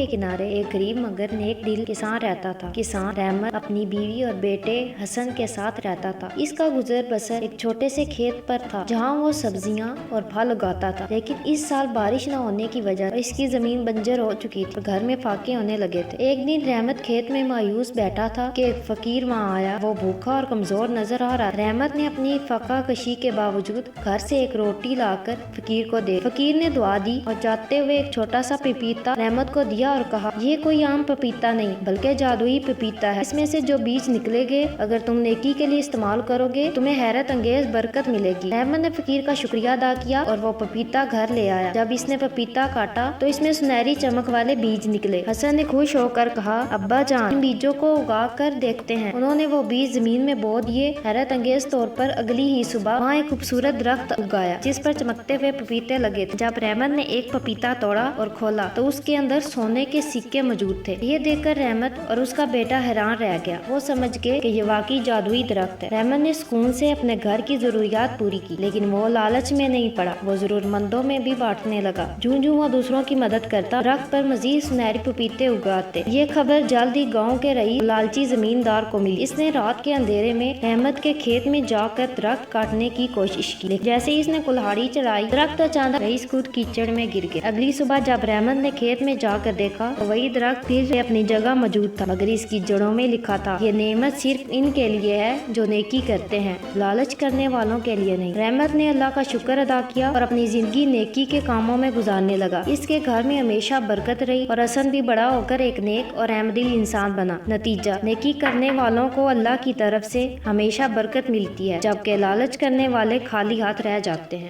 کے کنارے ایک غریب مگر نیک دل کسان رہتا تھا۔ کسان رحمت اپنی بیوی اور بیٹے حسن کے ساتھ رہتا تھا۔ اس کا گزر بسر ایک چھوٹے سے کھیت پر تھا جہاں وہ سبزیاں اور پھل اگاتا تھا، لیکن اس سال بارش نہ ہونے کی وجہ سے اس کی زمین بنجر ہو چکی تھی اور گھر میں فاقے ہونے لگے تھے۔ ایک دن رحمت کھیت میں مایوس بیٹھا تھا کہ ایک فقیر وہاں آیا۔ وہ بھوکا اور کمزور نظر آ رہا تھا۔ رحمت نے اپنی فقہ کشی کے باوجود گھر سے ایک روٹی لا کر فقیر کو دے۔ فقیر نے دعا دی اور جاتے ہوئے ایک چھوٹا سا پپیتا رحمت کو دیا اور کہا، یہ کوئی عام پپیتا نہیں بلکہ جادوئی پپیتا ہے۔ اس میں سے جو بیج نکلے گے اگر تم نیکی کے لیے استعمال کرو گے تمہیں حیرت انگیز برکت ملے گی۔ رحمت نے فقیر کا شکریہ ادا کیا اور وہ پپیتا گھر لے آیا۔ جب اس نے پپیتا کاٹا تو اس میں سنہری چمک والے بیج نکلے۔ حسن نے خوش ہو کر کہا، ابا جان، ان بیجوں کو اگا کر دیکھتے ہیں۔ انہوں نے وہ بیج زمین میں بو دیے۔ حیرت انگیز طور پر اگلی ہی صبح وہاں ایک خوبصورت درخت اگایا جس پر چمکتے ہوئے پپیتے لگے تھے۔ جب رحمت نے ایک پپیتا توڑا اور کھولا تو اس کے اندر سونے کے سکے موجود تھے۔ یہ دیکھ کر رحمت اور اس کا بیٹا حیران رہ گیا۔ وہ سمجھ گئے کہ یہ واقعی جادوئی درخت ہے۔ رحمت نے سکون سے اپنے گھر کی ضروریات پوری کی، لیکن وہ لالچ میں نہیں پڑا۔ وہ ضرورت مندوں میں بھی بانٹنے لگا۔ جوں جوں وہ دوسروں کی مدد کرتا، درخت پر مزید سنہری پپیتے اگاتے۔ یہ خبر جلد ہی گاؤں کے رئیس لالچی زمیندار کو ملی۔ اس نے رات کے اندھیرے میں رحمت کے کھیت میں جا کر درخت کاٹنے کی کوشش کی، لیکن جیسے ہی اس نے کلہاڑی چلائی درخت اچانک رئیس خود کیچڑ میں گر گیا۔ اگلی صبح جب رحمت نے کھیت میں جا کر دیکھا تو وہی درخت پھر سے اپنی جگہ موجود تھا، مگر اس کی جڑوں میں لکھا تھا، یہ نعمت صرف ان کے لیے ہے جو نیکی کرتے ہیں، لالچ کرنے والوں کے لیے نہیں۔ رحمت نے اللہ کا شکر ادا کیا اور اپنی زندگی نیکی کے کاموں میں گزارنے لگا۔ اس کے گھر میں ہمیشہ برکت رہی اور حسن بھی بڑا ہو کر ایک نیک اور رحم دل انسان بنا۔ نتیجہ، نیکی کرنے والوں کو اللہ کی طرف سے ہمیشہ برکت ملتی ہے، جبکہ لالچ کرنے والے خالی ہاتھ رہ جاتے ہیں۔